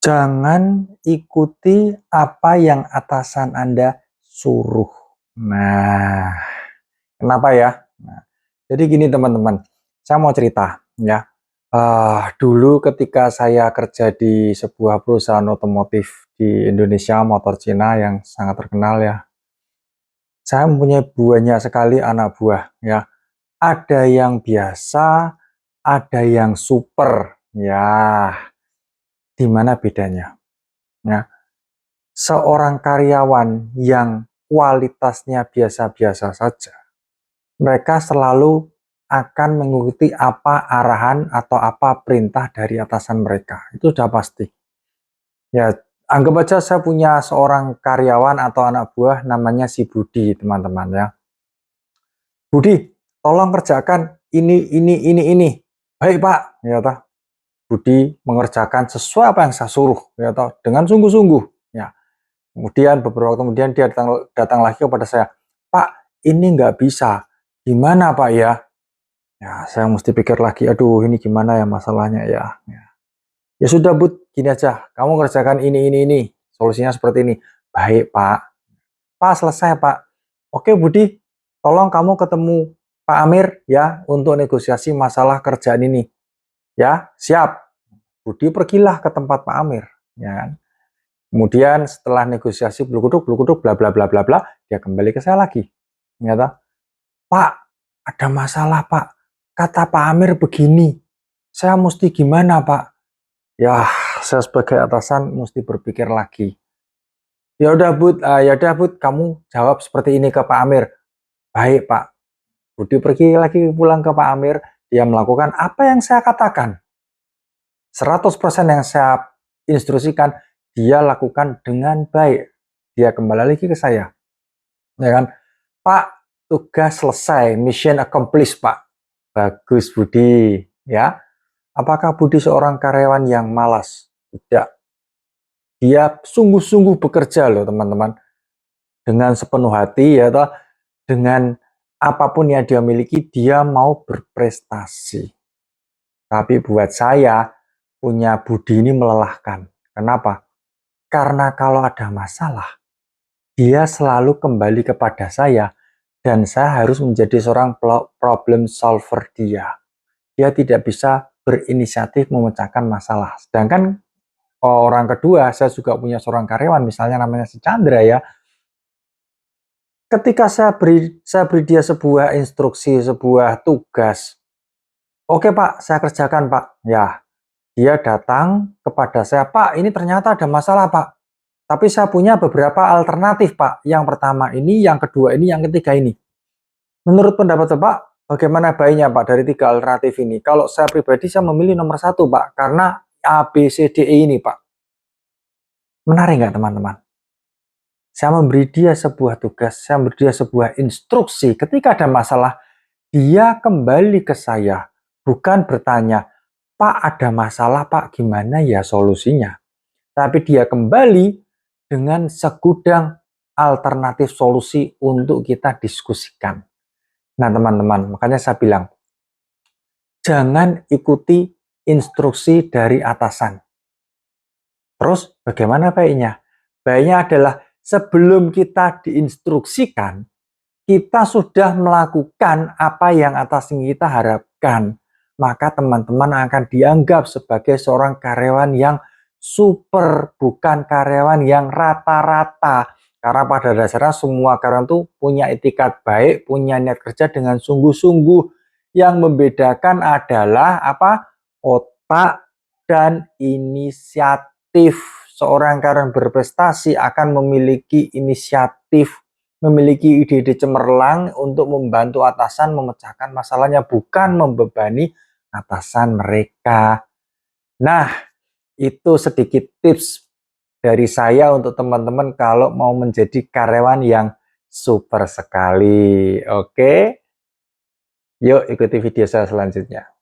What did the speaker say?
Jangan ikuti apa yang atasan Anda suruh. Nah, kenapa ya? Nah, jadi gini teman-teman, saya mau cerita ya. Dulu ketika saya kerja di sebuah perusahaan otomotif di Indonesia, motor Cina yang sangat terkenal ya. Saya mempunyai banyak sekali anak buah ya. Ada yang biasa, ada yang super. Ya, di mana bedanya? Ya, seorang karyawan yang kualitasnya biasa-biasa saja, mereka selalu akan mengikuti apa arahan atau apa perintah dari atasan mereka. Itu sudah pasti. Ya, anggap aja saya punya seorang karyawan atau anak buah namanya si Budi, teman-teman ya. Budi, tolong kerjakan ini. Baik, Pak. Ya toh. Budi mengerjakan sesuai apa yang saya suruh, ya toh, dengan sungguh-sungguh. Ya. Kemudian beberapa waktu kemudian dia datang lagi kepada saya, Pak, ini nggak bisa. Gimana Pak ya? Ya, saya mesti pikir lagi, aduh ini gimana ya masalahnya ya. Ya sudah Bud, gini aja, kamu kerjakan ini. Solusinya seperti ini. Baik Pak. Pak, selesai Pak. Oke Budi, tolong kamu ketemu Pak Amir ya untuk negosiasi masalah kerjaan ini. Ya, siap. Budi pergilah ke tempat Pak Amir. Ya kan? Kemudian setelah negosiasi blukuduk bla bla bla bla bla, dia kembali ke saya lagi. Ternyata, Pak, ada masalah Pak. Kata Pak Amir begini. Saya mesti gimana Pak? Ya, saya sebagai atasan mesti berpikir lagi. Ya udah Bud, kamu jawab seperti ini ke Pak Amir. Baik Pak. Budi pergi lagi pulang ke Pak Amir. Dia melakukan apa yang saya katakan. 100% yang saya instruksikan, dia lakukan dengan baik. Dia kembali lagi ke saya. Ya kan? Pak, tugas selesai, mission accomplished, Pak. Bagus, Budi. Ya. Apakah Budi seorang karyawan yang malas? Tidak. Dia sungguh-sungguh bekerja loh, teman-teman. Dengan sepenuh hati, ya toh, dengan apapun yang dia miliki, dia mau berprestasi. Tapi buat saya, punya Budi ini melelahkan. Kenapa? Karena kalau ada masalah, dia selalu kembali kepada saya dan saya harus menjadi seorang problem solver dia. Dia tidak bisa berinisiatif memecahkan masalah. Sedangkan orang kedua, saya juga punya seorang karyawan, misalnya namanya si Chandra ya. Ketika saya beri dia sebuah instruksi, sebuah tugas. Oke Pak, saya kerjakan Pak. Ya, dia datang kepada saya, Pak, ini ternyata ada masalah Pak. Tapi saya punya beberapa alternatif, Pak. Yang pertama ini, yang kedua ini, yang ketiga ini. Menurut pendapat Bapak, bagaimana baiknya, Pak, dari tiga alternatif ini? Kalau saya pribadi, saya memilih nomor satu, Pak. Karena A, B, C, D, E ini, Pak. Menarik nggak, teman-teman? Saya memberi dia sebuah tugas, saya memberi dia sebuah instruksi. Ketika ada masalah, dia kembali ke saya. Bukan bertanya, Pak, ada masalah, Pak, gimana ya solusinya? Tapi dia kembali dengan segudang alternatif solusi untuk kita diskusikan. Nah teman-teman, makanya saya bilang, jangan ikuti instruksi dari atasan. Terus bagaimana baiknya? Baiknya adalah sebelum kita diinstruksikan, kita sudah melakukan apa yang atasan kita harapkan. Maka teman-teman akan dianggap sebagai seorang karyawan yang super, bukan karyawan yang rata-rata. Karena pada dasarnya semua karyawan itu punya etikat baik, punya niat kerja dengan sungguh-sungguh. Yang membedakan adalah apa? Otak dan inisiatif. Seorang karyawan berprestasi akan memiliki inisiatif, memiliki ide-ide cemerlang untuk membantu atasan memecahkan masalahnya, bukan membebani atasan mereka. Nah, itu sedikit tips dari saya untuk teman-teman kalau mau menjadi karyawan yang super sekali. Oke, yuk ikuti video saya selanjutnya.